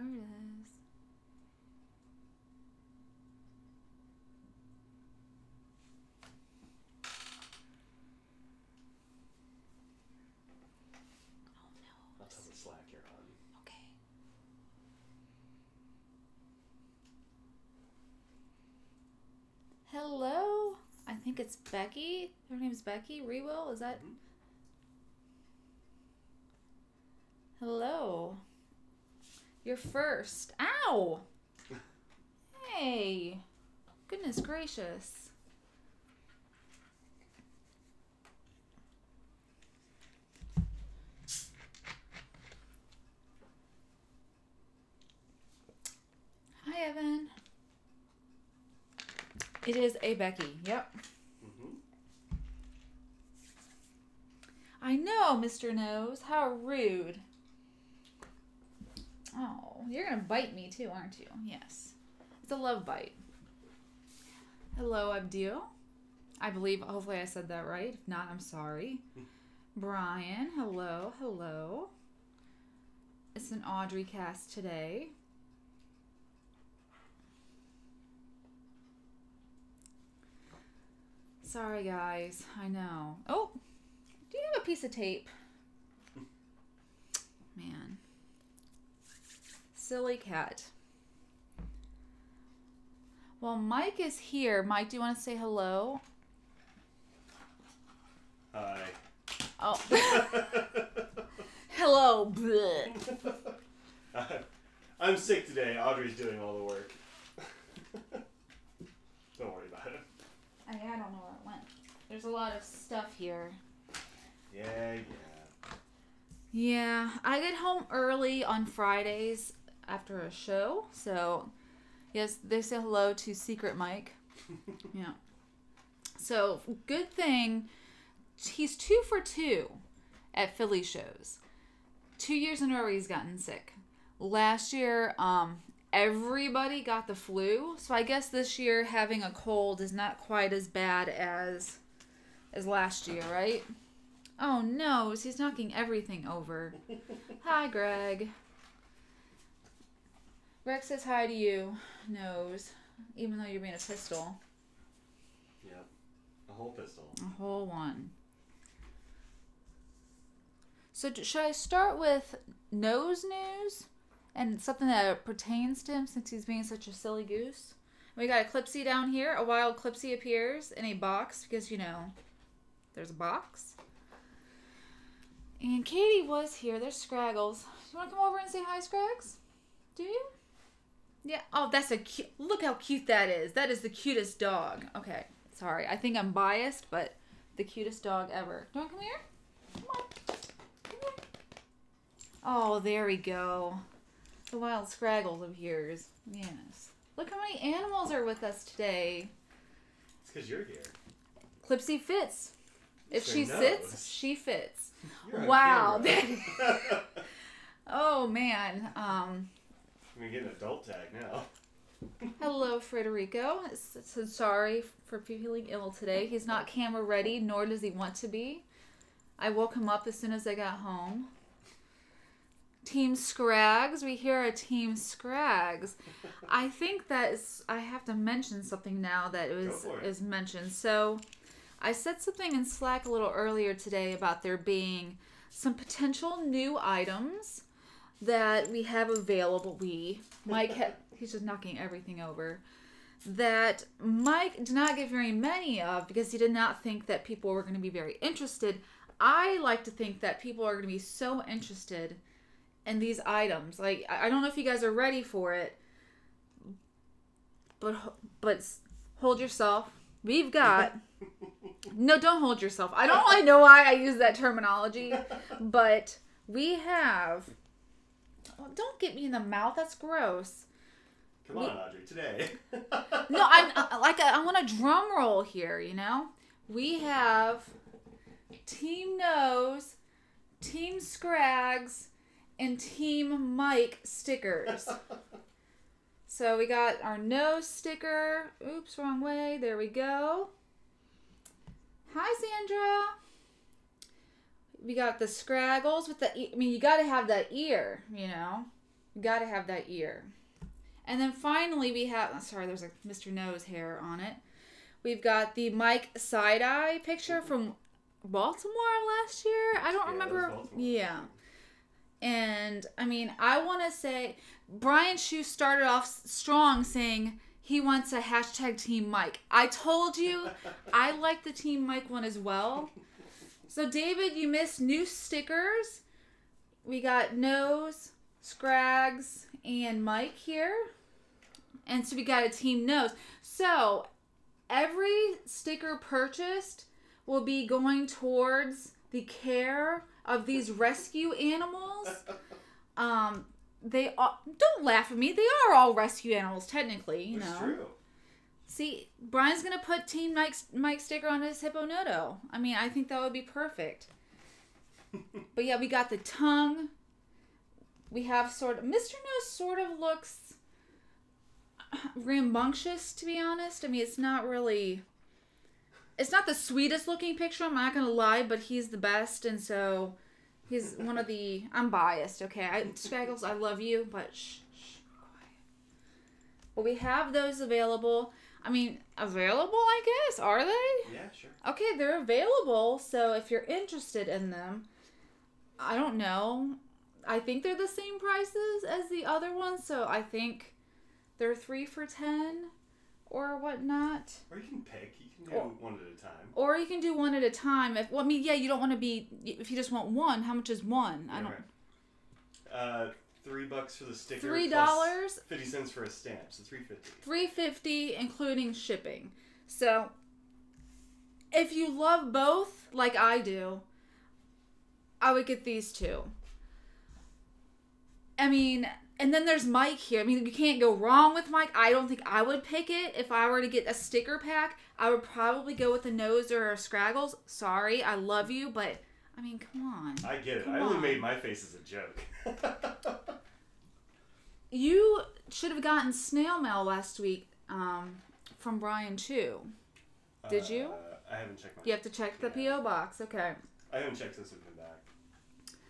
There it is. Oh no. I'll tell the Slack you're on. Okay. Hello. I think it's Becky. Her name's Becky. Rewill, is that? Mm-hmm. Hello. You're first. Ow! Hey. Goodness gracious. Hi, Evan. It is a Becky. Yep. Mm-hmm. I know, Mr. Nose. How rude. Oh, you're going to bite me too, aren't you? Yes. It's a love bite. Hello, Abdil. I believe, hopefully I said that right. If not, I'm sorry. Brian, hello, hello. It's an Audrey-Cast today. Sorry, guys. I know. Oh, do you have a piece of tape? Man. Silly cat. Well, Mike is here. Mike, do you want to say hello? Hi. Oh. Hello. I'm sick today. Audrey's doing all the work. Don't worry about it. I don't know where it went. There's a lot of stuff here. Yeah. Yeah, I get home early on Fridays after a show, so yes, they say hello to Secret Mike. Yeah. So, good thing he's 2 for 2 at Philly shows. 2 years in a row he's gotten sick. Last year, everybody got the flu, so I guess this year having a cold is not quite as bad as last year, right? Oh no, he's knocking everything over. Hi, Greg. Greg says hi to you, Nose, even though you're being a pistol. Yep. A whole pistol. A whole one. So should I start with Nose news? And something that pertains to him since he's being such a silly goose? We got a Clipsy down here. A wild Clipsy appears in a box because, you know, there's a box. And Katie was here. There's Scraggles. You want to come over and say hi, Scraggs? Do you? Yeah. Oh, that's a cute... Look how cute that is. That is the cutest dog. Okay. Sorry. I think I'm biased, but the cutest dog ever. Do you want to come here? Come on. Come here. Oh, there we go. The wild Scraggles appears. Yes. Look how many animals are with us today. It's because you're here. Clipsy fits. If Sure she knows. sits, she fits. You're on Wow. camera. Oh, man. I'm going to get an adult tag now. Hello, Federico. So sorry for feeling ill today. He's not camera ready, nor does he want to be. I woke him up as soon as I got home. Team Scrags. We hear a Team Scrags. I think that I have to mention something now that is mentioned. So I said something in Slack a little earlier today about there being some potential new items that we have available. Mike, he's just knocking everything over. That Mike did not get very many of because he did not think that people were going to be very interested. I like to think that people are going to be so interested in these items. Like, I don't know if you guys are ready for it, but hold yourself. We've got... No, don't hold yourself. I don't really know why I use that terminology, but we have... Oh, don't get me in the mouth. That's gross. Come on, Audrey, today. No, I want a drum roll here, you know? We have Team Nose, Team Scrags, and Team Mike stickers. So we got our nose sticker. Oops, wrong way. There we go. Hi, Sandra. We got the Scraggles with the... I mean, you got to have that ear, you know? You got to have that ear. And then finally we have, sorry, there's a Mr. Nose hair on it. We've got the Mike side-eye picture from Baltimore last year. I don't remember. Yeah. And, I mean, I want to say, Brian Shue started off strong saying he wants a hashtag Team Mike. I told you, I like the Team Mike one as well. So, David, you missed new stickers. We got Nose, Scrags, and Mike here. And so we got a Team Nose. So, every sticker purchased will be going towards the care of these rescue animals. They all, don't laugh at me. They are all rescue animals, technically. You know. True. See, Brian's gonna put Team Mike sticker on his Hipponoto. I mean, I think that would be perfect. But yeah, we got the tongue. We have sort of Mr. Nose sort of looks rambunctious, to be honest. I mean, it's not really. It's not the sweetest looking picture, I'm not going to lie, but he's the best, and so he's one of the... I'm biased, okay? Scraggles, I love you, but shh, quiet. But we have those available. I mean, available, I guess? Are they? Yeah, sure. Okay, they're available, so if you're interested in them, I don't know. I think they're the same prices as the other ones, so I think they're 3 for $10 or whatnot. Or you can pick. You can do one at a time. Or you can do one at a time. If well, I mean, yeah, you don't want to be. If you just want one, how much is one? Yeah, I don't. Right. $3 for the sticker. $3. 50 cents for a stamp, so $3.50. $3.50 including shipping. So, if you love both like I do, I would get these two. I mean. And then there's Mike here. I mean, you can't go wrong with Mike. I don't think I would pick it. If I were to get a sticker pack, I would probably go with the Nose or Scraggles. Sorry, I love you, but, I mean, come on. I get it. I only made my face as a joke. You should have gotten snail mail last week from Brian Chu. Did you? I haven't checked my... You have to check the P.O. box. Okay. I haven't checked since we've been back.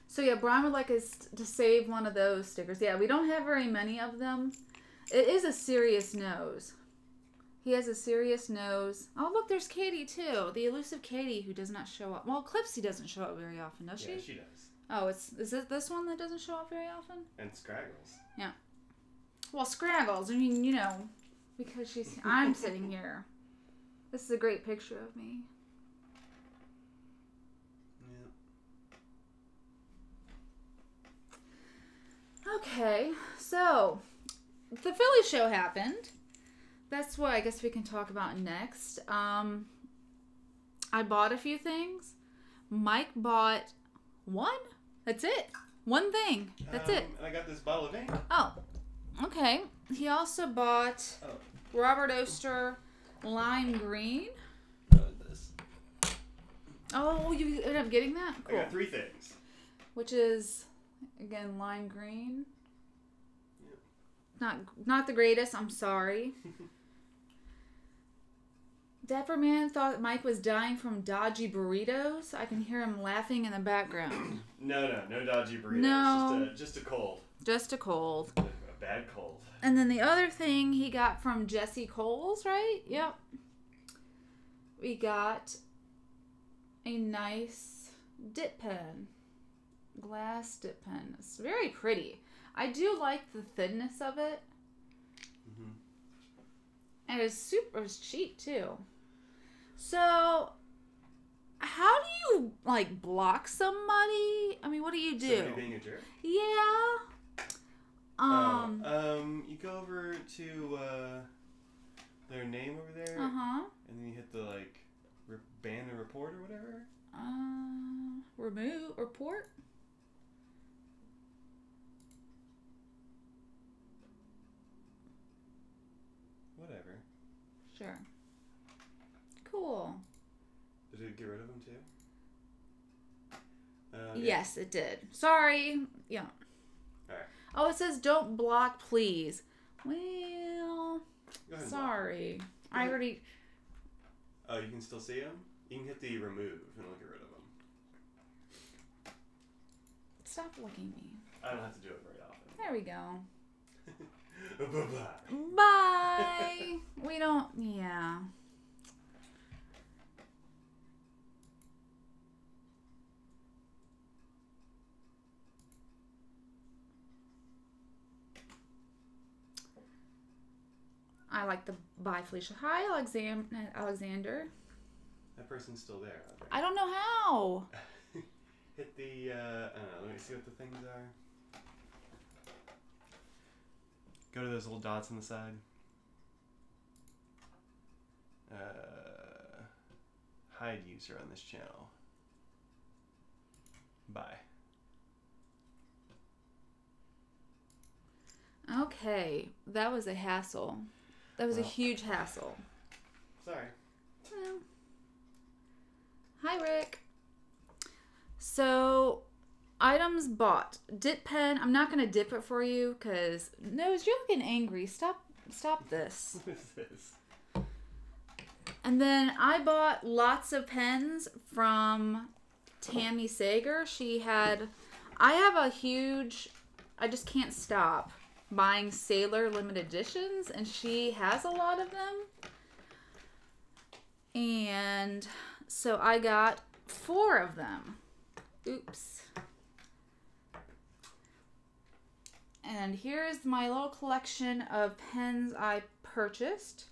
So yeah, Brian would like us to save one of those stickers. Yeah, we don't have very many of them. It is a serious nose. He has a serious nose. Oh, look, there's Katie, too. The elusive Katie, who does not show up. Well, Clipsy doesn't show up very often, does she? Yeah, she does. Oh, is it this one that doesn't show up very often? And Scraggles. Yeah. Well, Scraggles, I mean, you know, because I'm sitting here. This is a great picture of me. Okay, so the Philly show happened. That's what I guess we can talk about next. I bought a few things. Mike bought one. That's it. One thing. That's it. And I got this bottle of ink. Oh, okay. He also bought Robert Oster Lime Green. What is this? Oh, you ended up getting that? Cool. I got 3 things. Which is... Again, lime green. Yep. Not the greatest. I'm sorry. Dapper Man thought Mike was dying from dodgy burritos. I can hear him laughing in the background. No dodgy burritos. No. Just a cold. Just a cold. A bad cold. And then the other thing he got from Jesse Coles, right? Yep. We got a nice dip pen. Glass dip pen. It's very pretty. I do like the thinness of it. Mm-hmm. And it's cheap too. So, how do you like block somebody? I mean, what do you do? Somebody being a jerk? Yeah. You go over to their name over there. Uh-huh. And then you hit the like ban and report or whatever. Remove report. Whatever. Sure. Cool. Did it get rid of them too? Yes, it did. Sorry. Yeah. Alright. Oh, it says don't block, please. Well, Go ahead and sorry. block. I already... Oh, you can still see them? You can hit the remove and it'll get rid of them. Stop looking at me. I don't have to do it very often. There we go. Bye-bye. Bye. We don't, yeah. I like the bye, Felicia. Hi, Alexander. That person's still there. Okay. I don't know how. Hit the, I don't know, let me see what the things are. Go to those little dots on the side. Hide user on this channel. Bye. Okay, that was a hassle. That was a huge hassle. Sorry. Well. Hi, Rick. So, items bought. Dip pen. I'm not going to dip it for you because... No, you're looking angry. Stop this. What is this? And then I bought lots of pens from Tammy Sager. I have a huge... I just can't stop buying Sailor limited editions, and she has a lot of them. And so I got 4 of them. Oops. And here's my little collection of pens I purchased.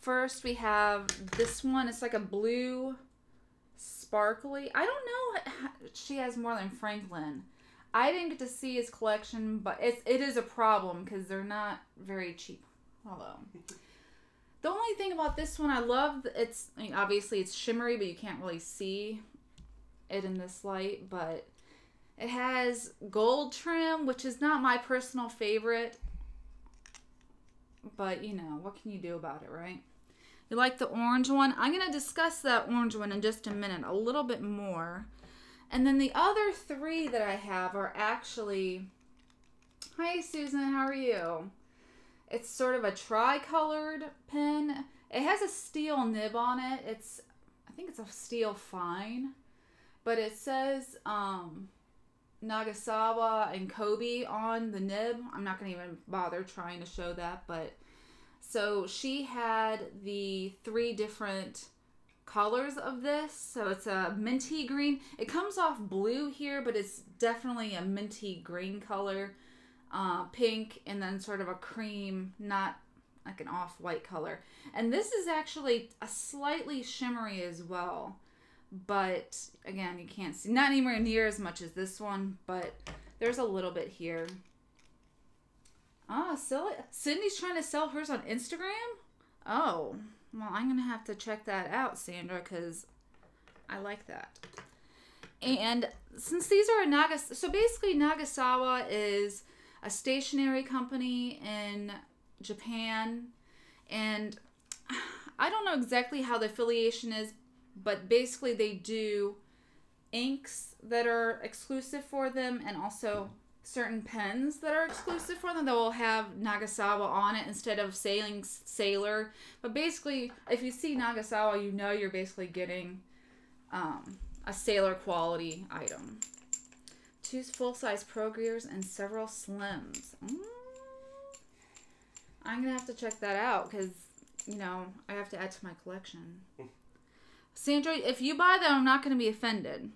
First we have this one. It's like a blue sparkly. I don't know if she has more than Franklin. I didn't get to see his collection, but it is a problem because they're not very cheap. Hello. The only thing about this one I love, obviously it's shimmery, but you can't really see it in this light, but it has gold trim, which is not my personal favorite, but you know, what can you do about it, right? You like the orange one? I'm going to discuss that orange one in just a minute, a little bit more. And then the other 3 that I have are actually... Hi, Susan. How are you? It's sort of a tri-colored pen. It has a steel nib on it. I think it's a steel fine. But it says Nagasawa and Kobe on the nib. I'm not going to even bother trying to show that. But so she had the 3 different colors of this. So it's a minty green. It comes off blue here, but it's definitely a minty green color. Pink, and then sort of a cream, not like an off-white color. And this is actually a slightly shimmery as well. But again, you can't see, not anywhere near as much as this one, but there's a little bit here. Sydney's trying to sell hers on Instagram? Oh, well, I'm going to have to check that out, Sandra, because I like that. And since these are so basically Nagasawa is a stationery company in Japan, and I don't know exactly how the affiliation is, but basically they do inks that are exclusive for them, and also certain pens that are exclusive for them that will have Nagasawa on it instead of saying Sailor. But basically, if you see Nagasawa, you know you're basically getting a Sailor quality item. 2 full-size Pro Gears and several Slims. I'm going to have to check that out because, you know, I have to add to my collection. Sandra, if you buy them, I'm not going to be offended.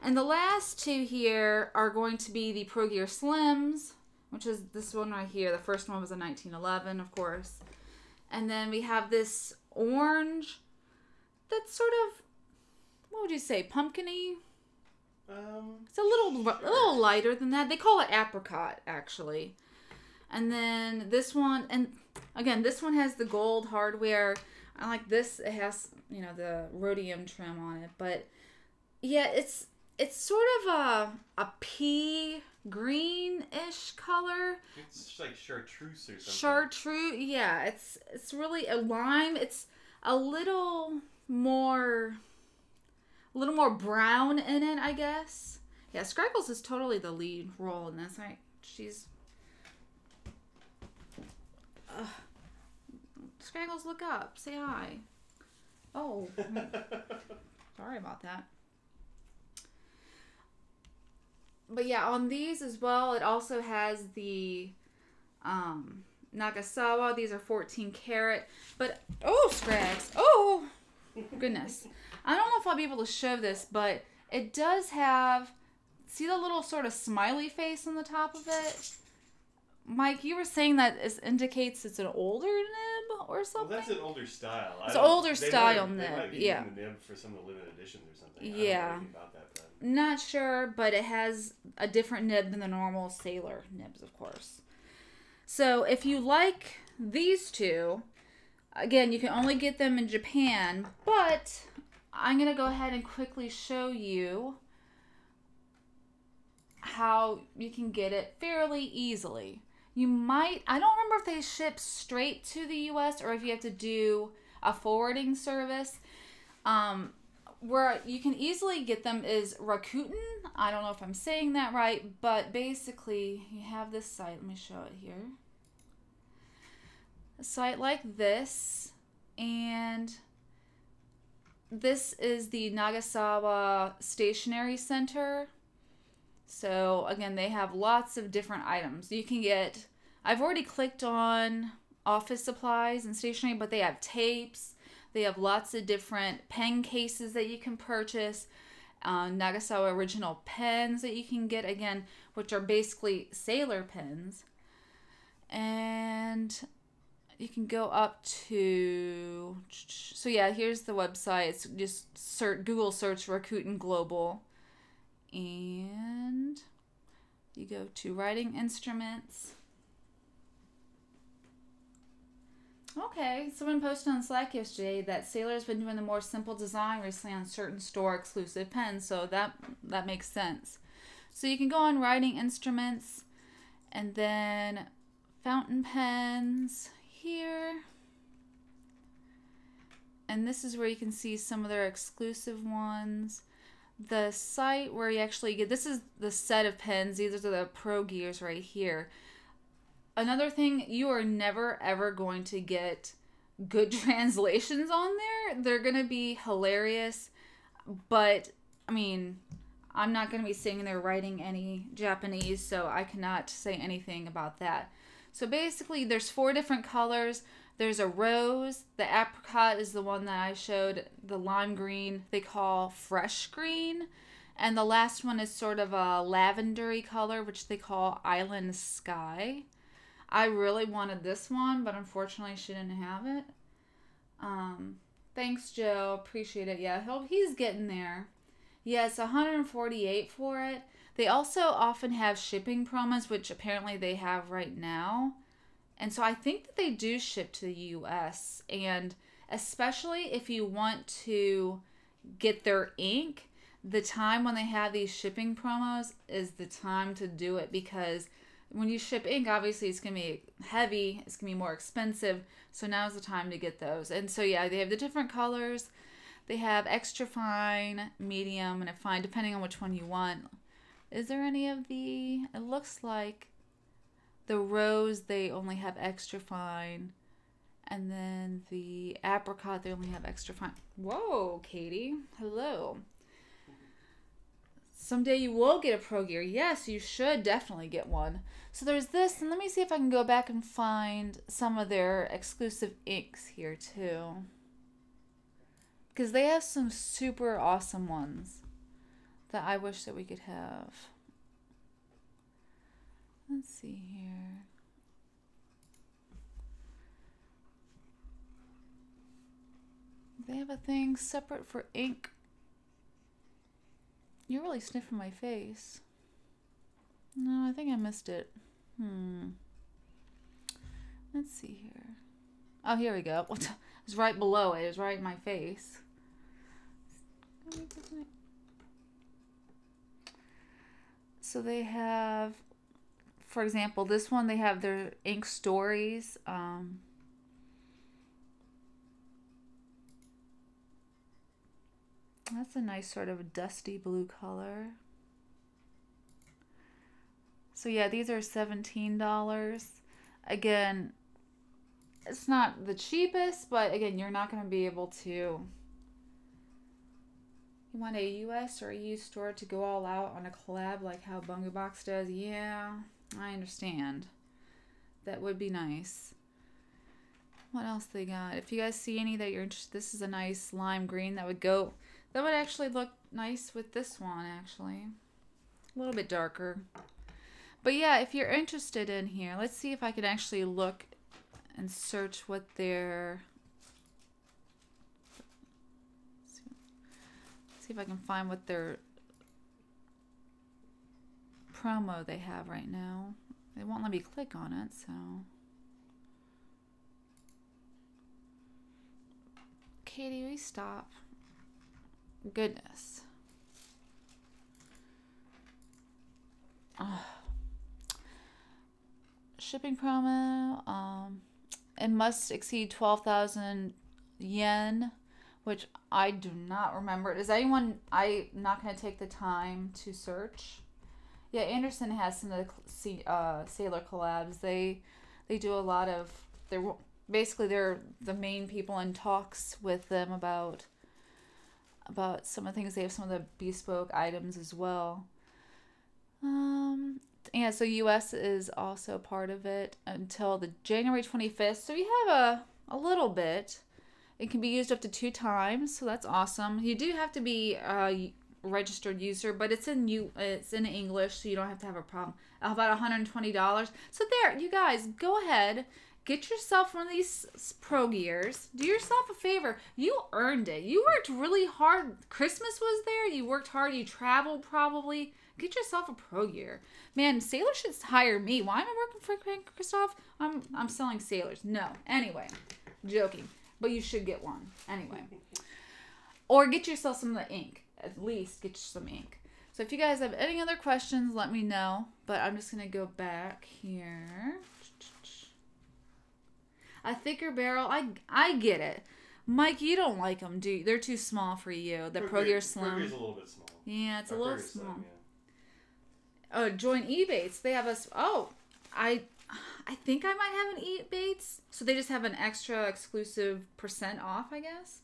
And the last 2 here are going to be the Pro Gear Slims, which is this one right here. The first one was a 1911, of course. And then we have this orange that's sort of, what would you say, pumpkin-y? It's a little lighter than that. They call it apricot, actually. And then this one, and again, this one has the gold hardware. I like this. It has, you know, the rhodium trim on it. But yeah, it's sort of a pea green-ish color. It's like chartreuse or something. Chartreuse, yeah. It's really a lime. It's a little more brown in it, I guess. Yeah, Scraggles is totally the lead role in this. She's... Scraggles, look up. Say hi. Oh. Sorry about that. But yeah, on these as well, it also has the Nagasawa. These are 14 karat. But, oh, Scrags. Oh, goodness. I don't know if I'll be able to show this, but it does have, see the little sort of smiley face on the top of it? Mike, you were saying that it indicates it's an older nib or something? Well, that's an older style. It's an older style nib, they might be yeah. using the nib for some of the limited editions or something. Yeah. I don't know anything about that, but... Not sure, but it has a different nib than the normal sailor nibs, of course. So if you like these two, again, you can only get them in Japan, but I'm going to go ahead and quickly show you how you can get it fairly easily. You might, I don't remember if they ship straight to the US or if you have to do a forwarding service. Where you can easily get them is Rakuten. I don't know if I'm saying that right, but basically you have this site. Let me show it here. A site like this, and this is the Nagasawa Stationery Center. So again, they have lots of different items. You can get, I've already clicked on office supplies and stationery, but they have tapes. They have lots of different pen cases that you can purchase. Nagasawa original pens that you can get, again, which are basically sailor pens. And you can go up to, so yeah, here's the website. It's just Google search Rakuten Global. And you go to writing instruments. Okay, someone posted on Slack yesterday that Sailor's been doing the more simple design recently on certain store exclusive pens, so that makes sense. So you can go on writing instruments, and then fountain pens here. And this is where you can see some of their exclusive ones. The site where you actually get, this is the set of pens, these are the Pro Gears right here. Another thing, you are never ever going to get good translations on there. They're going to be hilarious, but I mean, I'm not going to be sitting there writing any Japanese, so I cannot say anything about that. So basically, there's 4 different colors. There's a rose, the apricot is the one that I showed, the lime green they call fresh green, and the last one is sort of a lavendery color, which they call island sky. I really wanted this one, but unfortunately she didn't have it. Thanks, Joe. Appreciate it. Yeah, he's getting there. Yeah, it's $148 for it. They also often have shipping promos, which apparently they have right now. And so I think that they do ship to the US. And especially if you want to get their ink, the time when they have these shipping promos is the time to do it, because when you ship ink, obviously it's going to be heavy, it's going to be more expensive, so now's the time to get those. And so yeah, they have the different colors. They have extra fine, medium, and a fine, depending on which one you want. Is there any of the, it looks like the rose, they only have extra fine, and then the apricot, they only have extra fine. Whoa, Katie, hello. Someday you will get a Pro Gear. Yes, you should definitely get one. So there's this, and let me see if I can go back and find some of their exclusive inks here too. Because they have some super awesome ones that I wish that we could have. Let's see here. They have a thing separate for ink. You're really sniffing my face. No, I think I missed it. Let's see here. Oh, here we go. It was right below it. It was right in my face. So they have, for example, this one, they have their ink stories. That's a nice sort of dusty blue color. So yeah, these are $17. Again, it's not the cheapest, but again, you're not going to be able to You want a US or EU store to go all out on a collab like how Bunga Box does? Yeah, I understand. That would be nice. What else they got? If you guys see any that you're interested, this is a nice lime green that would go. That would actually look nice with this one, actually. A little bit darker. But yeah, if you're interested in here, let's see if I can actually look and search what their... See if I can find what their promo they have right now. They won't let me click on it, so... Katie, will you stop? Goodness. Oh. Shipping promo. It must exceed 12,000 yen, which I do not remember. Is anyone... I'm not going to take the time to search. Yeah, Anderson has some of the Sailor collabs. They do a lot of... Basically, they're the main people in talks with them about some of the things. They have some of the bespoke items as well. Yeah, so US is also part of it until the January 25th. So you have a little bit. It can be used up to 2 times, so that's awesome. You do have to be a registered user, but it's in English, so you don't have to have a problem. About $120. So there, you guys, go ahead. Get yourself one of these Pro Gears. Do yourself a favor. You earned it. You worked really hard. Christmas was there. You worked hard. You traveled probably. Get yourself a Pro Gear. Man, Sailor should hire me. Why am I working for Christoph? I'm selling Sailors. No. Anyway, joking. But you should get one. Anyway. Or get yourself some of the ink. At least get you some ink. So if you guys have any other questions, let me know. But I'm just going to go back here. A thicker barrel, I get it. Mike, you don't like them, do you? They're too small for you. The Pro Gear Slim. Pro Gear's a little bit small. Yeah, it's a little small. Slim, yeah. Oh, join Ebates. They have us. Oh, I think I might have an Ebates. So they just have an extra exclusive % off, I guess.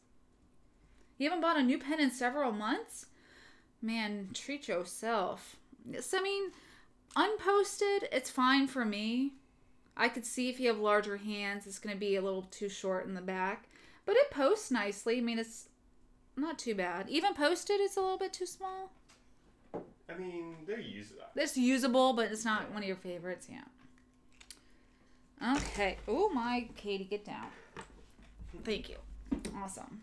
You haven't bought a new pen in several months? Man, treat yourself. So, I mean, unposted, it's fine for me. I could see if you have larger hands, it's going to be a little too short in the back. But it posts nicely. I mean, it's not too bad. Even posted, it's a little bit too small. I mean, they're usable. It's usable, but it's not one of your favorites, yeah. Okay. Oh, my Katie, get down. Thank you. Awesome.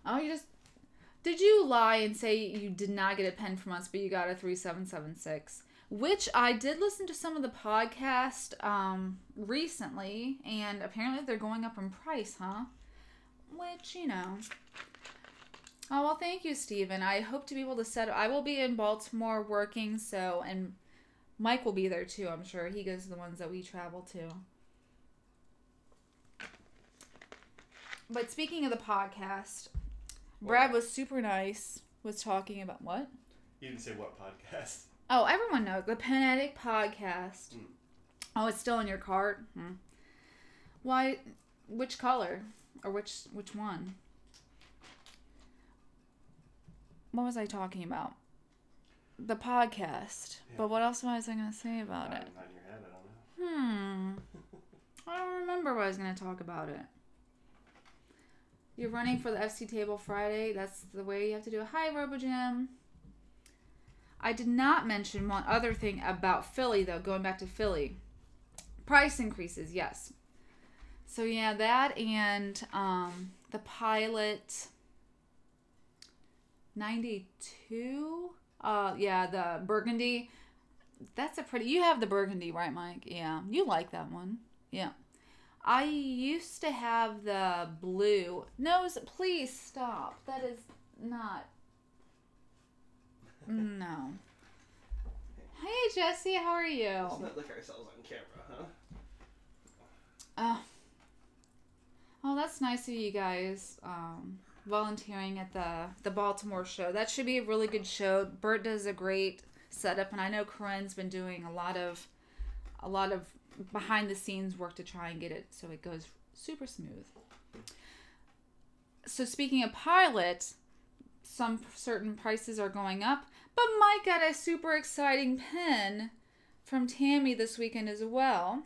Oh, did you lie and say you did not get a pen from us, but you got a 3776? Which I did listen to some of the podcast recently, and apparently they're going up in price, huh? Which, you know. Oh, well, thank you, Steven. I hope to be able to set up. I will be in Baltimore working, so, and Mike will be there too, I'm sure. He goes to the ones that we travel to. But speaking of the podcast, Brad was super nice, was talking about what? You didn't say what podcast. Oh, everyone knows. The Pen Addict podcast. Mm. Oh, it's still in your cart? Hmm. Why? Which color? Or which one? What was I talking about? The podcast. Yeah. But what else was I going to say about it? Not in your head, I don't know. I don't remember what I was going to talk about it. You're running for the FC table Friday. That's the way you have to do it. Hi, RoboJim. I did not mention one other thing about Philly, though, going back to Philly. Price increases, yes. So, yeah, that and the Pilot 92. Yeah, the Burgundy. That's a pretty... You have the Burgundy, right, Mike? Yeah, you like that one. Yeah. I used to have the blue. No, please stop. That is not... No. Hey, Jesse, how are you? Let's not look ourselves on camera, huh? Oh, that's nice of you guys volunteering at the Baltimore show. That should be a really good show. Bert does a great setup, and I know Corinne's been doing a lot of behind the scenes work to try and get it so it goes super smooth. So speaking of Pilot, some certain prices are going up. But Mike got a super exciting pen from Tammy this weekend as well.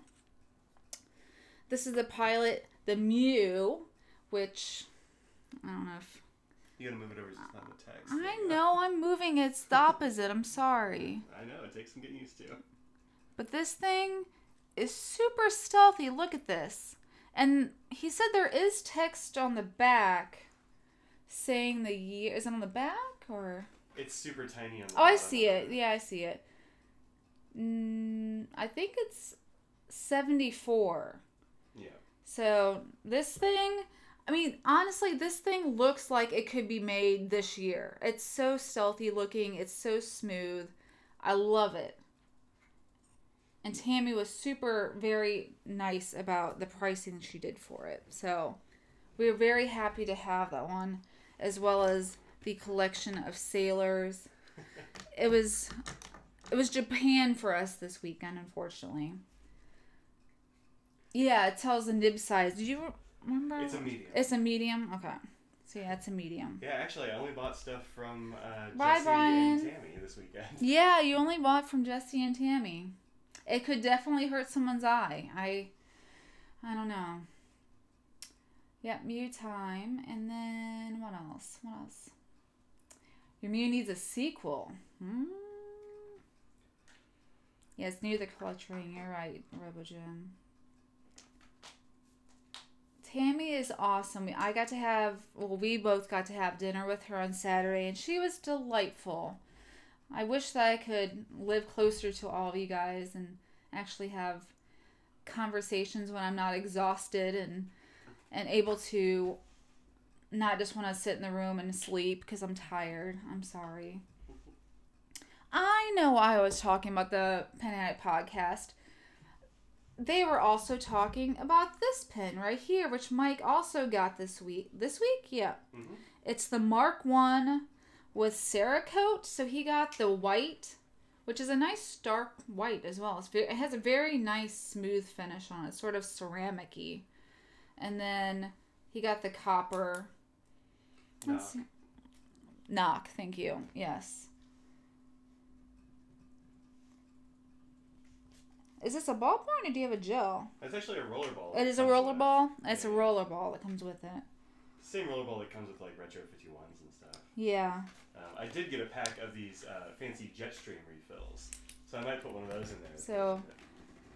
This is the Pilot, the Mew, which I don't know if... You gotta move it over so it's not in the text. I know, I'm moving it. It's the opposite. I'm sorry. I know, it takes some getting used to. But this thing is super stealthy. Look at this. And he said there is text on the back saying the year. Is it on the back or? It's super tiny on the Oh, I bottom. see it. Yeah, I see it. I think it's 74. Yeah. So this thing, I mean, honestly, this thing looks like it could be made this year. It's so stealthy looking. It's so smooth. I love it. And Tammy was very nice about the pricing she did for it. So we were very happy to have that one, as well as the collection of sailors. It was Japan for us this weekend, unfortunately. Yeah, it tells the nib size. Did you remember? It's a medium. It's a medium? Okay. So yeah, it's a medium. Yeah, actually, I only bought stuff from Bye, Jesse Brian. and Tammy this weekend. Yeah, you only bought from Jesse and Tammy. It could definitely hurt someone's eye. I don't know. Yeah, Mew time. And then what else? What else? Your Mew needs a sequel. Yeah, it's near the clutching. You're right, RoboJim. Tammy is awesome. We both got to have dinner with her on Saturday, and she was delightful. I wish that I could live closer to all of you guys and actually have conversations when I'm not exhausted and able to not just want to sit in the room and sleep because I'm tired. I'm sorry. I know I was talking about the Pen Addict podcast. They were also talking about this pen right here, which Mike also got this week. This week? Yeah. Mm-hmm. It's the Mark 1 with Cerakote. So he got the white, which is a nice stark white as well. It has a very nice smooth finish on it, sort of ceramic-y. And then he got the copper. Knock, thank you. Yes. Is this a ballpoint or do you have a gel? It's actually a roller ball. It is a roller ball? It's a roller ball that comes with it. Same roller ball that comes with like Retro 51s and stuff. Yeah. I did get a pack of these fancy Jetstream refills. So I might put one of those in there. So,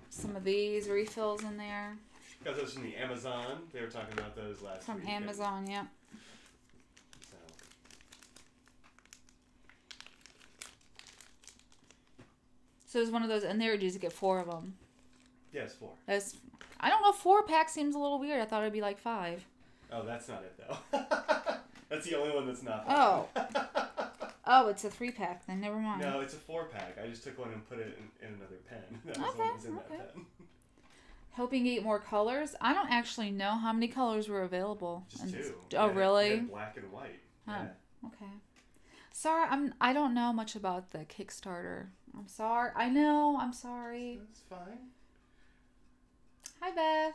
some of these refills in there. Got those from the Amazon. They were talking about those last week. From Amazon, yeah. So. So there's one of those in there, or did you get 4 of them? Yes, 4. I don't know, 4-pack seems a little weird. I thought it'd be like 5. Oh, that's not it, though. That's the only one that's not that. Oh. Oh, it's a 3-pack then. Never mind. No, it's a 4-pack. I just took one and put it in another pen. That was the one that was in that pen. Hoping to get more colors. I don't actually know how many colors were available. Just 2. Oh, really? Black and white. Oh, yeah. Okay. Sorry, I don't know much about the Kickstarter. I'm sorry. I know. I'm sorry. That's fine. Hi, Beth.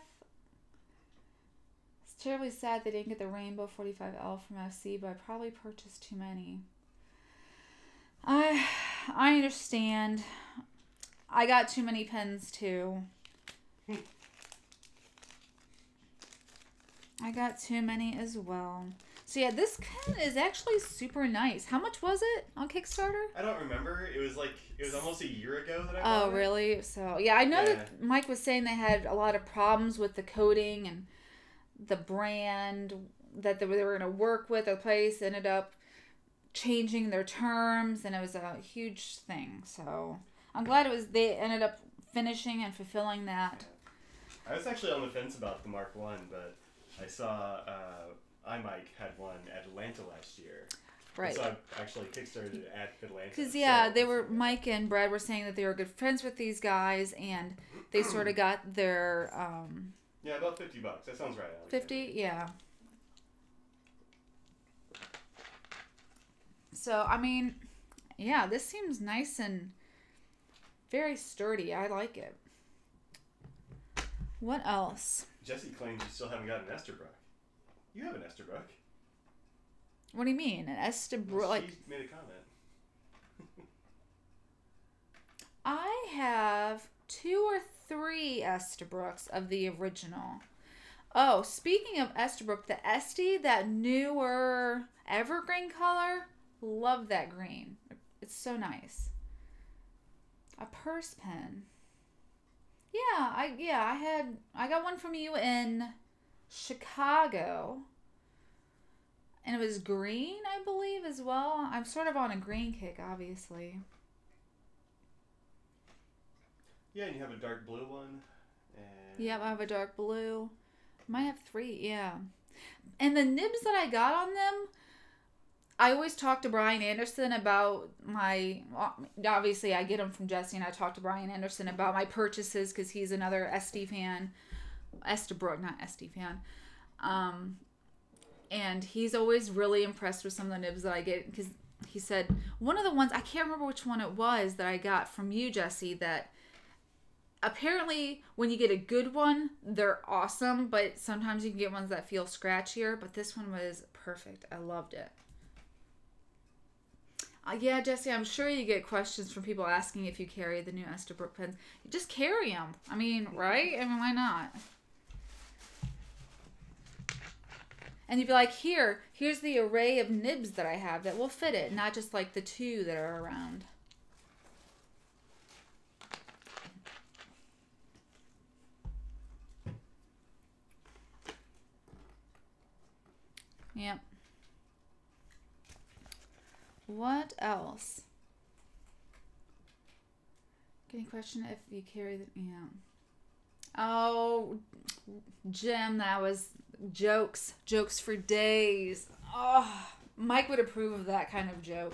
It's terribly sad they didn't get the Rainbow 45L from FC, but I probably purchased too many. I understand. I got too many pens, too. I got too many as well. So yeah, this pen is actually super nice. How much was it on Kickstarter? I don't remember. It was almost a year ago that I bought it. Oh, really? So yeah, I know that Mike was saying they had a lot of problems with the coating and the brand that they were going to work with. The place ended up changing their terms, and it was a huge thing. So I'm glad they ended up finishing and fulfilling that. I was actually on the fence about the Mark 1, but I saw iMike had one at Atlanta last year. Right. And so I actually kickstarted at Atlanta. Because, yeah, Mike and Brad were saying that they were good friends with these guys, and they sort of got their... yeah, about $50. That sounds right, Alex. 50? Yeah. So, I mean, yeah, this seems nice and very sturdy. I like it. What else? Jesse claims you still haven't got an Esterbrook. You have an Esterbrook. What do you mean? An Estabrook? Well, Like, she made a comment. I have 2 or 3 Estabrooks of the original. Oh, speaking of Estabrook, the Esty, that newer evergreen color, love that green. It's so nice. A purse pen. Yeah, I got one from you in Chicago. And it was green, I believe, as well. I'm sort of on a green kick, obviously. Yeah, and you have a dark blue one. And Yep, I have a dark blue. Might have 3, yeah. And the nibs that I got on them, I always talk to Brian Anderson about my... Obviously, I get them from Jesse, and I talk to Brian Anderson about my purchases because he's another Esty fan. Estabrook, not Esty fan. And he's always really impressed with some of the nibs that I get because he said one of the ones, I can't remember which one it was that I got from you, Jesse, that apparently when you get a good one, they're awesome, but sometimes you can get ones that feel scratchier, but this one was perfect. I loved it. Yeah, Jesse, I'm sure you get questions from people asking if you carry the new Estabrook pens. You just carry them. I mean, right? I mean, why not? And you'd be like, here's the array of nibs that I have that will fit it, not just like the 2 that are around. Yep. What else? Any question if you carry the... Yeah. Oh, Jim, that was jokes. Jokes for days. Oh, Mike would approve of that kind of joke.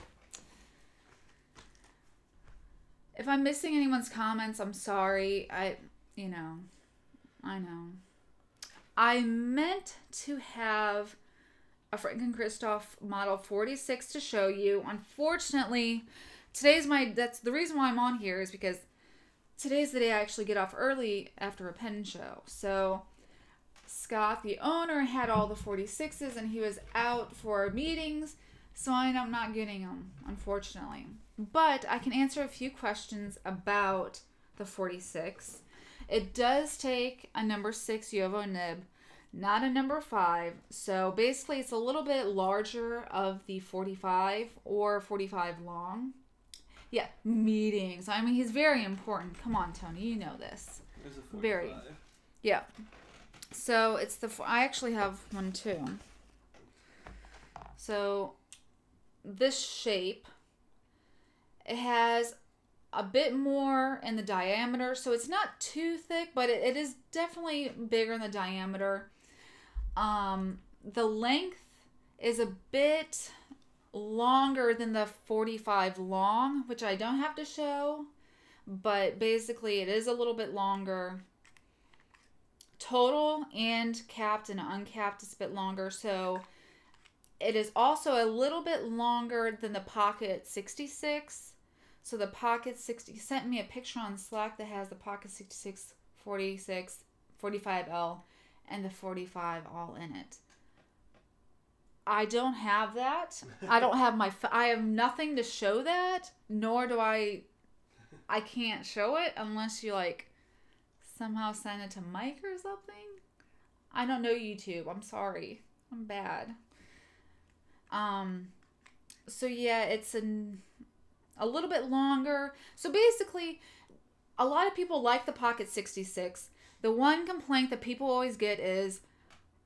If I'm missing anyone's comments, I'm sorry. I know. I meant to have a Frank & Christoph Model 46 to show you. Unfortunately, that's the reason why I'm on here is because today's the day I actually get off early after a pen show. So Scott, the owner, had all the 46s and he was out for meetings, so I'm not getting them, unfortunately. But I can answer a few questions about the 46. It does take a number 6 UFO nib, not a number 5. So basically it's a little bit larger of the 45 or 45 long. Yeah, meetings. I mean, he's very important. Come on, Tony, you know this. There's a 45. Very. Yeah. So it's I actually have one too. So this shape, it has a bit more in the diameter, so it's not too thick, but it is definitely bigger in the diameter. The length is a bit longer than the 45 long, which I don't have to show, but basically it is a little bit longer. Total and capped and uncapped is a bit longer, so it is also a little bit longer than the Pocket 66. So the Pocket 60 sent me a picture on Slack that has the Pocket 66, 46, 45L, and the 45 all in it. I don't have that. I don't have I have nothing to show that, nor do I can't show it unless you like somehow send it to Mike or something. I don't know YouTube. I'm sorry. I'm bad. So yeah, it's a little bit longer. So basically, a lot of people like the Pocket 66. The one complaint that people always get is,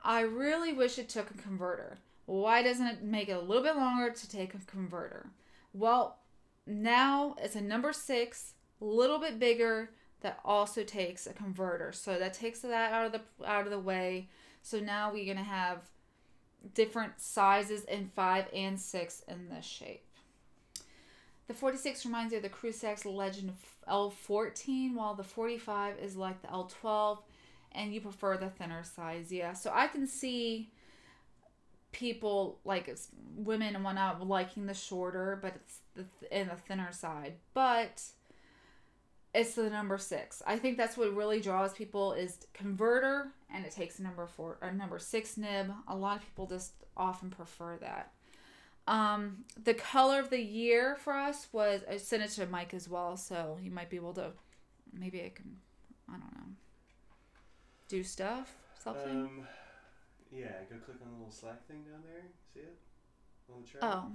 I really wish it took a converter. Why doesn't it make it a little bit longer to take a converter? Well, now it's a number 6, a little bit bigger, that also takes a converter. So that takes that out of the way. So now we're gonna have different sizes in 5 and 6 in this shape. The 46 reminds you of the Crusack's Legend L14, while the 45 is like the L12, and you prefer the thinner size. Yeah, so I can see people, like women and whatnot, liking the shorter, but it's in the thinner side. But it's the number 6. I think that's what really draws people is converter, and it takes a number 6 nib. A lot of people just often prefer that. The color of the year for us was, I sent it to Mike as well, so he might be able to, maybe I can, I don't know, do something. Yeah, go click on the little Slack thing down there. See it? On the chart? Oh.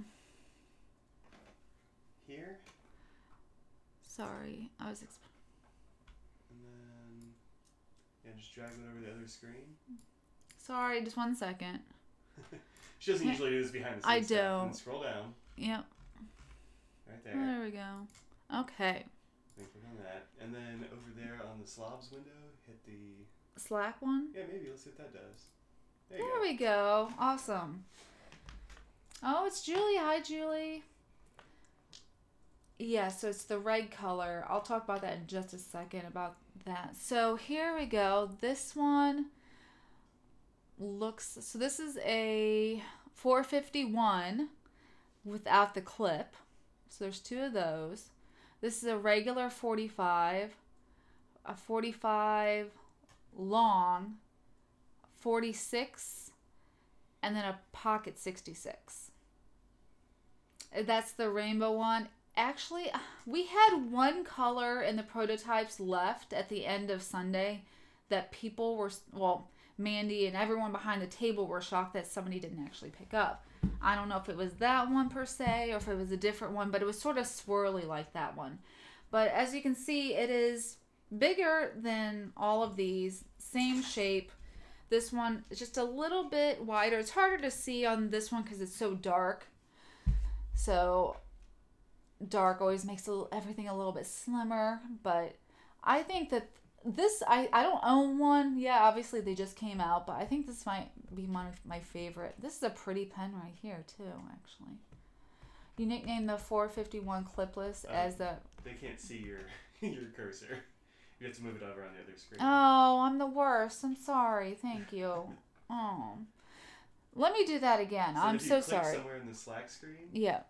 Here? Sorry, I was... And then, yeah, just drag it over the other screen. Sorry, just 1 second. She doesn't usually do this behind the I scenes stuff. don't. And scroll down. Yep. Right there. There we go. Okay. Then click on that. And then over there on the slobs window, hit the... Slack one? Yeah, maybe. Let's see what that does. There we go. Awesome. Oh, it's Julie. Hi, Julie. Yeah, so it's the red color. I'll talk about that in just a second about that. So here we go. This one looks... So this is a 451 without the clip. So there's 2 of those. This is a regular 45, a 45 long, 46, and then a pocket 66. That's the rainbow one. Actually, we had one color in the prototypes left at the end of Sunday that people were, well, Mandy and everyone behind the table were shocked that somebody didn't actually pick up. I don't know if it was that one per se or if it was a different one, but it was sort of swirly like that one. But as you can see, it is bigger than all of these, same shape. This one is just a little bit wider. It's harder to see on this one because it's so dark. So dark always makes everything a little bit slimmer. But I think that this, I don't own one. Yeah, obviously they just came out, but I think this might be my favorite. This is a pretty pen right here too, actually. You nicknamed the 451 clipless as the... They can't see your cursor. You have to move it over on the other screen. Oh, I'm the worst. I'm sorry. Thank you. Oh. Let me do that again. So I'm so if you click sorry. somewhere in the Slack screen? Yeah.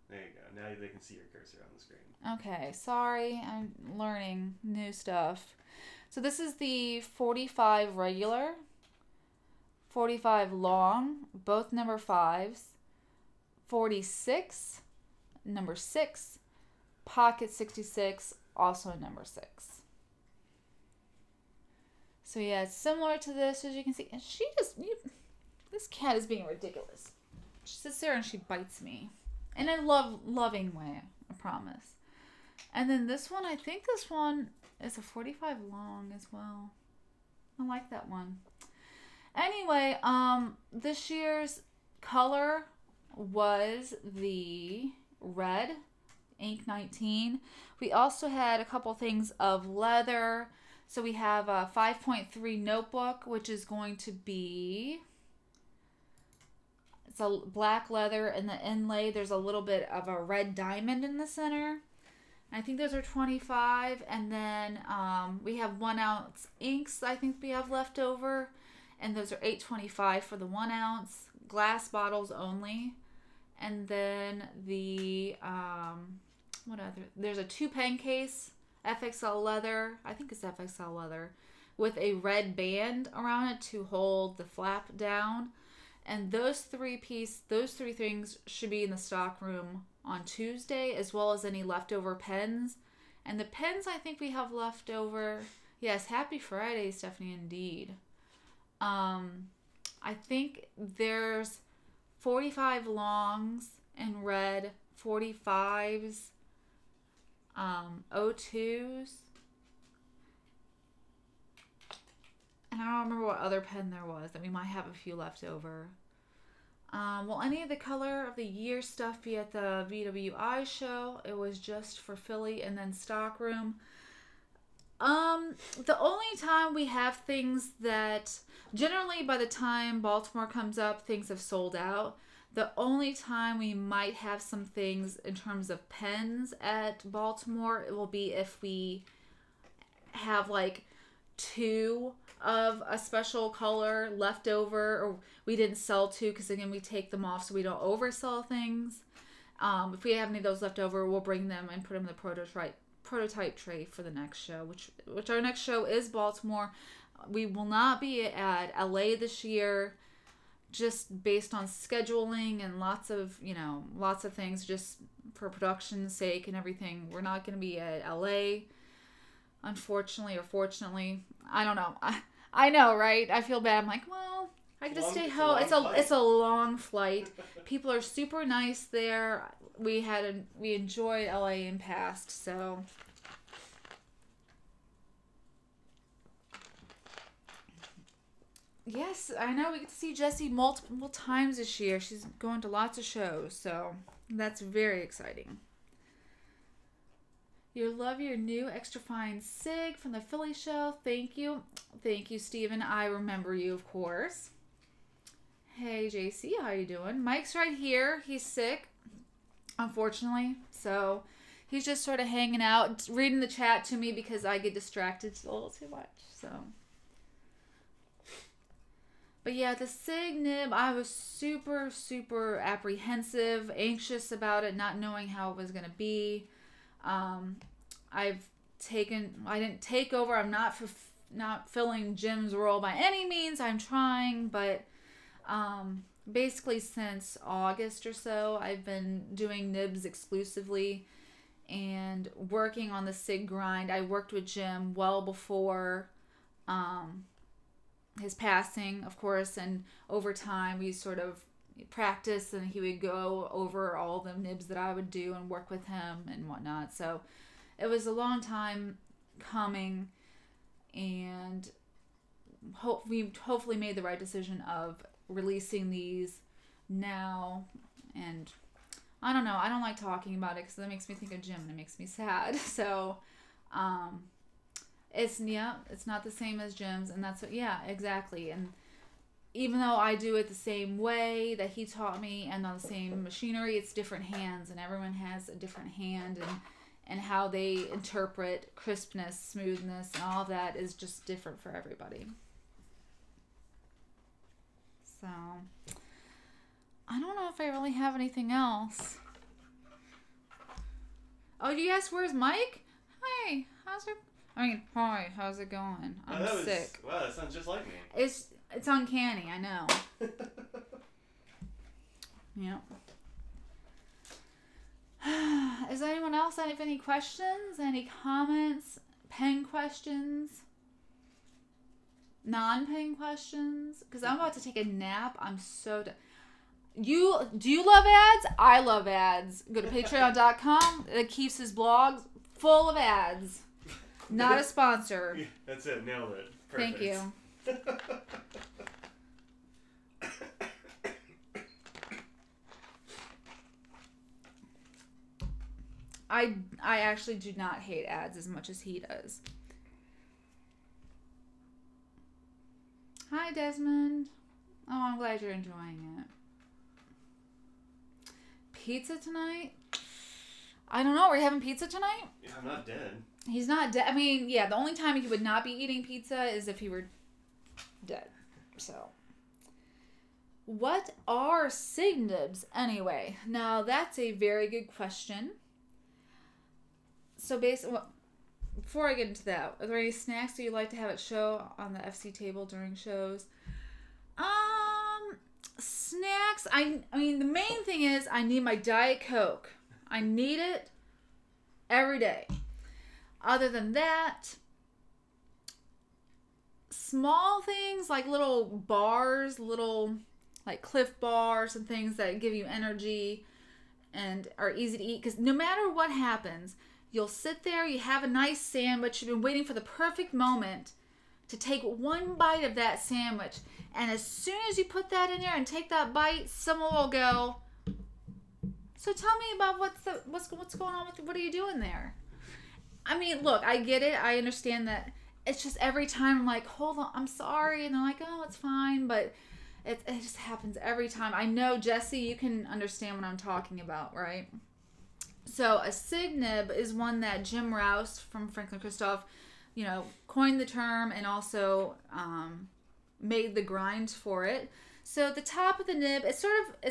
There you go. Now they can see your cursor on the screen. Okay. Sorry. I'm learning new stuff. So this is the 45 regular, 45 long, both number 5s, 46, number 6, pocket 66, also number 6. So yeah, it's similar to this, as you can see. And this cat is being ridiculous. She sits there and she bites me. In a loving way, I promise. And then this one, I think this one is a 45 long as well. I like that one. Anyway, this year's color was the red, ink 19. We also had a couple things of leather. So we have a 5.3 notebook, which is going to be, it's a black leather, and the inlay, there's a little bit of a red diamond in the center. I think those are 25. And then we have 1 ounce inks I think we have left over. And those are $8.25 for the 1 ounce. Glass bottles only. And then the, what other? There's a 2 pen case, FXL leather. I think it's FXL leather. With a red band around it to hold the flap down. And those 3 things should be in the stock room on Tuesday, as well as any leftover pens. And the pens I think we have left over. Yes, happy Friday, Stephanie, indeed. I think there's 45 longs in red, 45s, 02s. And I don't remember what other pen there was. That we might have a few left over. Will any of the color of the year stuff be at the VWI show? It was just for Philly and then stockroom. The only time we have things that, generally by the time Baltimore comes up, things have sold out. The only time we might have some things in terms of pens at Baltimore, it will be if we have like 2 of a special color left over, or we didn't sell 2 because again we take them off so we don't oversell things. If we have any of those left over, we'll bring them and put them in the prototype tray for the next show, which our next show is Baltimore. We will not be at LA this year just based on scheduling and lots of things just for production's sake and everything. We're not going to be at LA, unfortunately or fortunately. I don't know. I know, right? I feel bad. I'm like, well, I can just stay home. It's a long flight. People are super nice there. We enjoyed LA in past, so. Yes, I know. We get to see Jessie multiple times this year. She's going to lots of shows, so that's very exciting. You love your new extra fine sig from the Philly show. Thank you. Thank you, Steven. I remember you, of course. Hey, JC, how you doing? Mike's right here. He's sick, unfortunately, so he's just sort of hanging out, reading the chat to me because I get distracted a little too much, so... But yeah, the SIG nib, I was super, super apprehensive, anxious about it, not knowing how it was going to be. I didn't take over. I'm not filling Jim's role by any means. I'm trying, but basically since August or so, I've been doing nibs exclusively and working on the SIG grind. I worked with Jim well before... his passing, of course, and over time we sort of practiced and he would go over all the nibs that I would do and work with him and whatnot. So it was a long time coming, and we hopefully made the right decision of releasing these now. And I don't know, I don't like talking about it because that makes me think of Jim and it makes me sad. So it's not the same as Jim's, and that's what, yeah, exactly. And even though I do it the same way that he taught me and on the same machinery, it's different hands, and everyone has a different hand, and how they interpret crispness, smoothness, and all of that is just different for everybody. So I don't know if I really have anything else. Oh, you asked where's Mike? Hey, hi, how's it going? I'm sick. Wow, that sounds just like me. It's uncanny, I know. Yep. Is anyone else have any questions? Any comments? Pen questions? Non-pen questions? Because I'm about to take a nap. I'm so done. Do you love ads? I love ads. Go to patreon.com. It keeps his blogs full of ads. Not a sponsor. Yeah, that's it. Nailed it. Perfect. Thank you. I actually do not hate ads as much as he does. Hi, Desmond. Oh, I'm glad you're enjoying it. Pizza tonight? I don't know. Are we having pizza tonight? Yeah, I'm not dead. He's not dead. I mean, yeah, the only time he would not be eating pizza is if he were dead. So, what are SIG nibs anyway? Now, that's a very good question. So, basically, before I get into that, are there any snacks that you'd like to have at show on the FC table during shows? Snacks. I mean, the main thing is I need my Diet Coke. I need it every day. Other than that, small things like little bars, little like Cliff bars and things that give you energy and are easy to eat. Because no matter what happens, you'll sit there, you have a nice sandwich, you've been waiting for the perfect moment to take one bite of that sandwich. And as soon as you put that in there and take that bite, someone will go, so tell me about what's going on with, what are you doing there? I mean, look, I get it. I understand that. It's just every time I'm like, hold on, I'm sorry. And they're like, oh, it's fine. But it just happens every time. I know, Jesse, you can understand what I'm talking about, right? So a SIG nib is one that Jim Rouse from Franklin Christoph, coined the term and also made the grind for it. So the top of the nib, it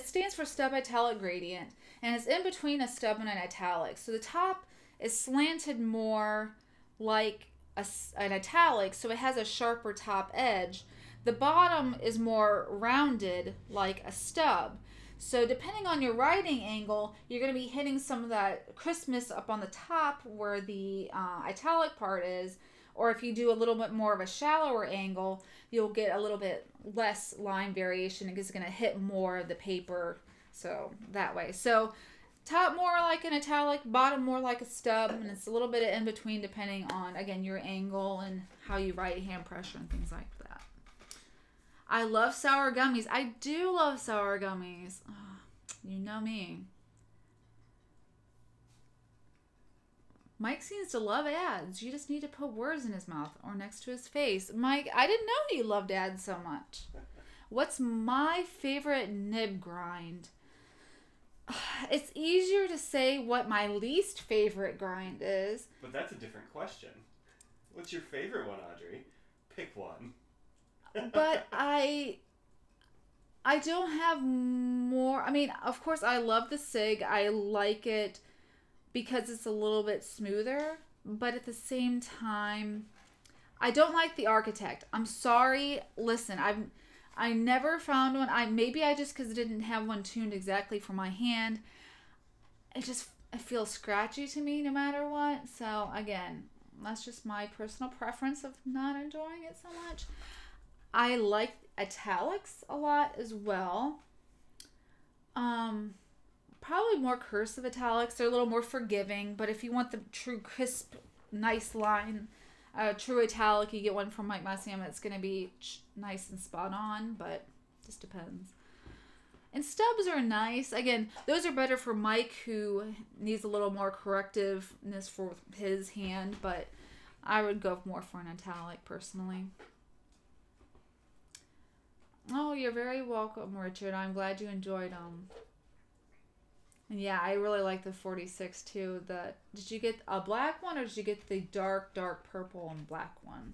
stands for stub italic gradient, and it's in between a stub and an italic. So the top is slanted more like an italic, so it has a sharper top edge. The bottom is more rounded like a stub. So depending on your writing angle, you're going to be hitting some of that crispness up on the top where the italic part is. Or if you do a little bit more of a shallower angle, you'll get a little bit less line variation. It's going to hit more of the paper. So that way. So top more like an italic, bottom more like a stub. And it's a little bit of in between depending on, again, your angle and how you write, hand pressure and things like that. I love sour gummies. I do love sour gummies. Oh, you know me. Mike seems to love ads. You just need to put words in his mouth or next to his face. Mike, I didn't know you loved ads so much. What's my favorite nib grind? It's easier to say what my least favorite grind is. But that's a different question. What's your favorite one, Audrey? Pick one. But I don't have more. I mean, of course, I love the SIG. I like it because it's a little bit smoother. But at the same time, I don't like the Architect. I'm sorry. Listen, I never found one. Maybe I just because I didn't have one tuned exactly for my hand. It feels scratchy to me no matter what. So again, that's just my personal preference of not enjoying it so much. I like italics a lot as well. Probably more cursive italics. They're a little more forgiving. But if you want the true crisp, nice line, true italic, you get one from Mike Massiam. It's going to be nice and spot on, but just depends. And stubs are nice. Again, those are better for Mike, who needs a little more correctiveness for his hand, but I would go more for an italic personally. Oh, you're very welcome, Richard. I'm glad you enjoyed them. And yeah, I really like the 46 too. Did you get a black one or did you get the dark purple and black one?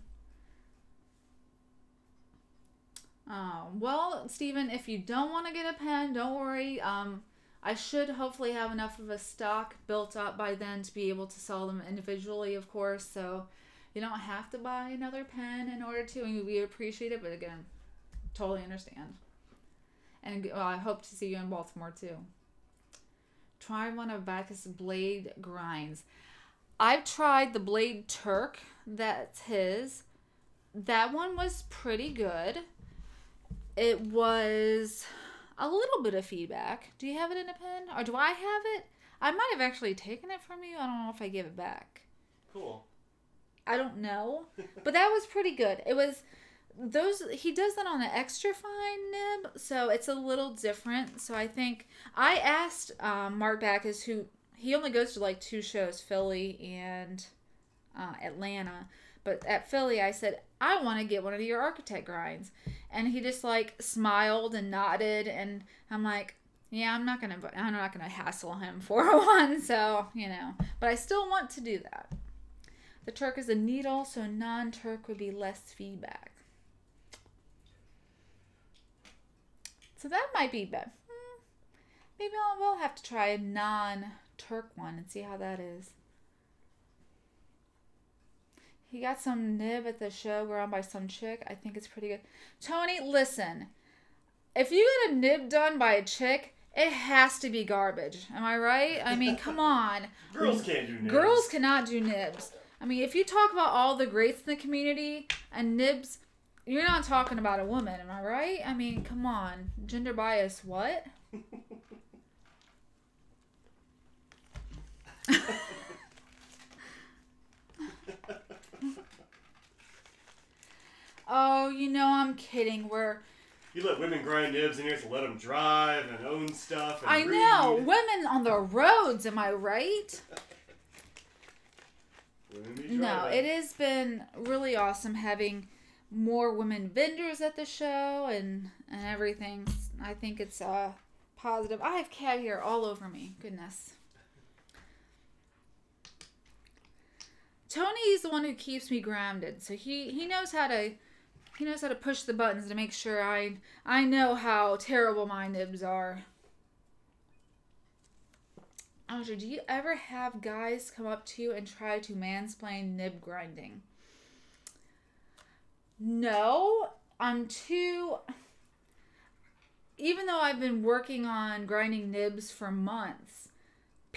Well, Stephen, if you don't want to get a pen, don't worry. I should hopefully have enough of a stock built up by then to be able to sell them individually, of course. So you don't have to buy another pen in order to. I mean, we appreciate it, but again, totally understand. And I hope to see you in Baltimore too. Try one of Bacchus blade grinds. I've tried the Blade Turk. That's his. That one was pretty good. It was a little bit of feedback. Do you have it in a pen? Or do I have it? I might have actually taken it from you. I don't know if I gave it back. Cool. I don't know. But that was pretty good. It was... he does that on an extra fine nib, so it's a little different. So I think I asked Mark Bacchus, who he only goes to like 2 shows, Philly and Atlanta. But at Philly, I said, I want to get one of your Architect grinds, and he just like smiled and nodded, and I'm like, yeah, I'm not gonna hassle him for one. So but I still want to do that. The Turk is a needle, so non-Turk would be less feedback. So that might be bad. Maybe we'll have to try a non-Turk one and see how that is. He got some nib at the show ground by some chick. I think it's pretty good. Tony, listen. If you get a nib done by a chick, it has to be garbage. Am I right? I mean, come on. Girls can't do nibs. Girls cannot do nibs. I mean, if you talk about all the greats in the community and nibs... You're not talking about a woman, am I right? I mean, come on. Gender bias, what? Oh, I'm kidding. You let women grind nibs and you have to let them drive and own stuff and I read. know. Women on the roads, am I right? Women be driving. No, it has been really awesome having... more women vendors at the show and everything. I think it's positive. I have cat hair all over me. Goodness. Tony's the one who keeps me grounded, so he knows how to push the buttons to make sure I know how terrible my nibs are. Audrey, do you ever have guys come up to you and try to mansplain nib grinding? No, I'm too... Even though I've been working on grinding nibs for months,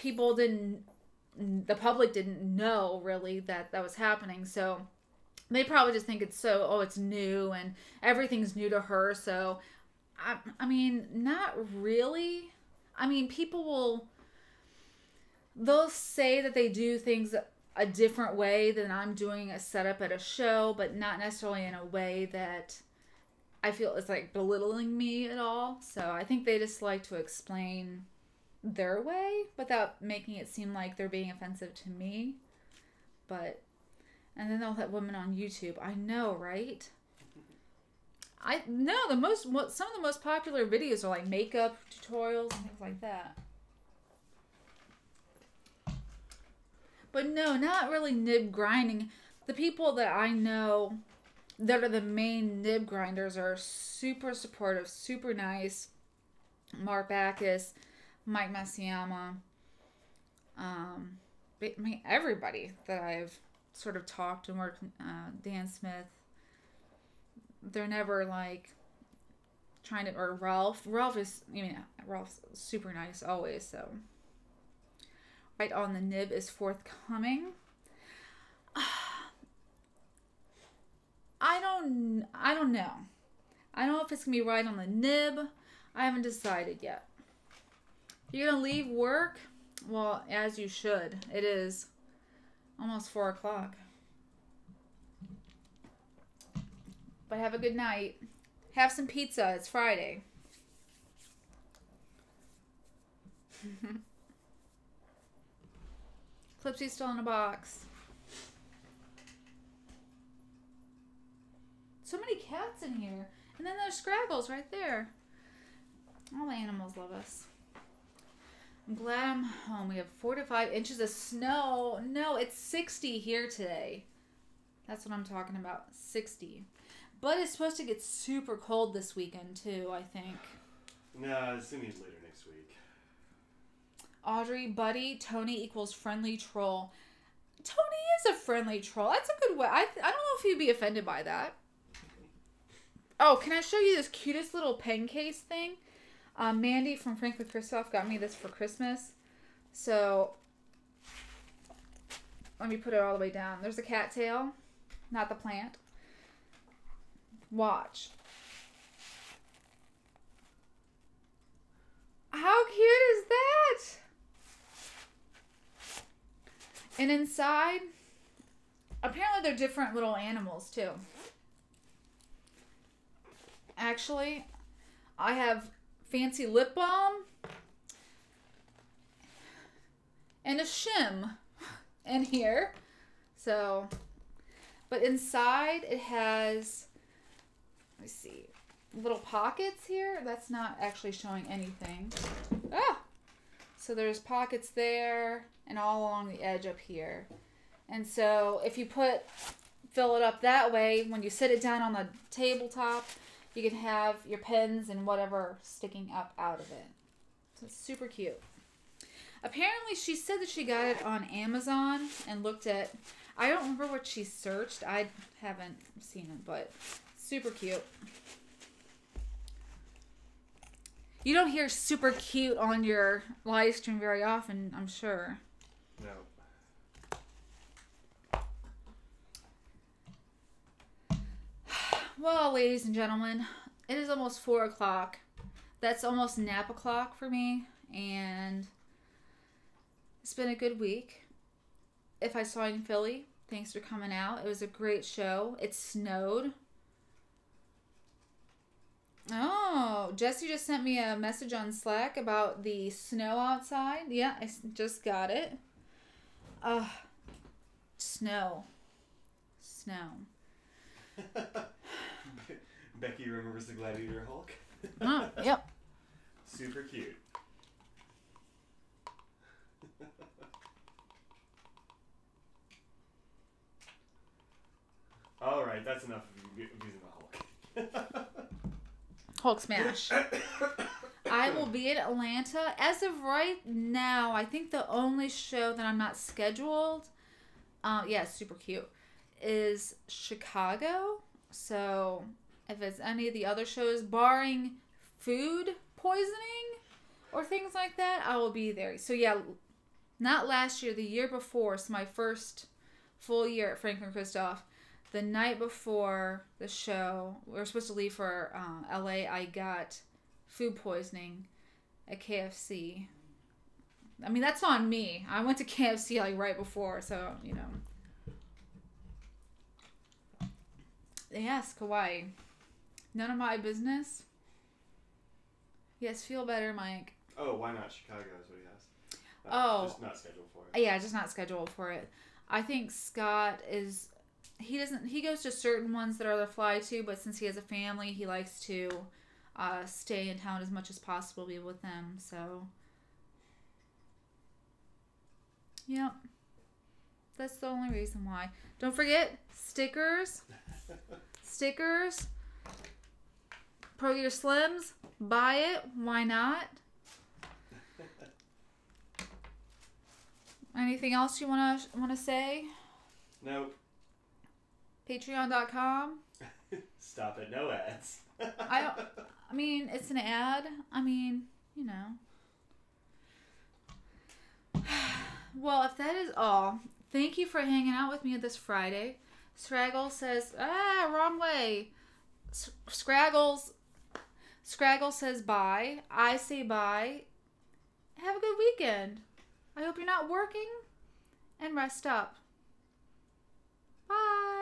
the public didn't know really that was happening. So they probably just think it's new and everything's new to her. So, I mean, not really. I mean, they'll say that they do things a different way than I'm doing a setup at a show, but not necessarily in a way that I feel is like belittling me at all. So I think they just like to explain their way without making it seem like they're being offensive to me. And then they'll have women on YouTube. I know, right? I know some of the most popular videos are like makeup tutorials and things like that. But no, not really nib grinding. The people that I know that are the main nib grinders are super supportive, super nice. Mark Backus, Mike Masayama, everybody that I've sort of talked and worked, Dan Smith. They're never like trying to, or Ralph. Ralph's super nice always, so. Right on the nib is forthcoming. I don't know. I don't know if it's gonna be right on the nib. I haven't decided yet. You're gonna leave work? Well, as you should. It is almost 4 o'clock. But have a good night. Have some pizza. It's Friday. Clipsy's still in a box. So many cats in here. And then there's Scraggles right there. All the animals love us. I'm glad I'm home. We have 4 to 5 inches of snow. No, it's 60 here today. That's what I'm talking about. 60. But it's supposed to get super cold this weekend too, I think. No, it's gonna be later next week. Audrey, buddy, Tony equals friendly troll. Tony is a friendly troll. That's a good way. I don't know if he'd be offended by that. Oh, can I show you this cutest little pen case thing? Mandy from Frankly Christoph got me this for Christmas. So, let me put it all the way down. There's a cattail, not the plant. Watch. How cute is that? And inside, apparently they're different little animals too. Actually, I have fancy lip balm and a shim in here. So, but inside it has, let me see, little pockets here. That's not actually showing anything. Ah! So there's pockets there and all along the edge up here. And so if you fill it up that way, when you sit it down on the tabletop, you can have your pens and whatever sticking up out of it. So it's super cute. Apparently she said that she got it on Amazon and looked at, I don't remember what she searched. I haven't seen it, but super cute. You don't hear super cute on your live stream very often, I'm sure. No. Well, ladies and gentlemen, it is almost 4 o'clock. That's almost nap o'clock for me, and it's been a good week. If I saw you in Philly, thanks for coming out. It was a great show. It snowed. Oh, Jesse just sent me a message on Slack about the snow outside. Yeah, I just got it. Snow. Becky remembers the Gladiator Hulk. Oh, yep. Super cute. All right, that's enough of using the Hulk. Hulk smash. I will be in Atlanta. As of right now, I think the only show that I'm not scheduled, yeah, super cute, is Chicago. So if it's any of the other shows, barring food poisoning or things like that, I will be there. So yeah, not last year, the year before, so my first full year at Franklin Christoph, the night before the show, we were supposed to leave for LA, I got food poisoning at KFC. I mean, that's on me. I went to KFC like right before, so, you know. Yes, Kauai. None of my business. Yes, feel better, Mike. Oh, why not Chicago is what he asked. Just not scheduled for it. Yeah, just not scheduled for it. I think Scott is... He goes to certain ones that are the fly to, but since he has a family, he likes to stay in town as much as possible, be with them, so... Yep. That's the only reason why. Don't forget, stickers. Stickers. Pro Gear Slims. Buy it. Why not? Anything else you wanna say? Nope. Patreon.com. Stop it. No ads. I mean, it's an ad. I mean, you know. Well, if that is all, thank you for hanging out with me this Friday. Scraggle says, wrong way. Scraggle says bye. I say bye. Have a good weekend. I hope you're not working, and rest up. Bye.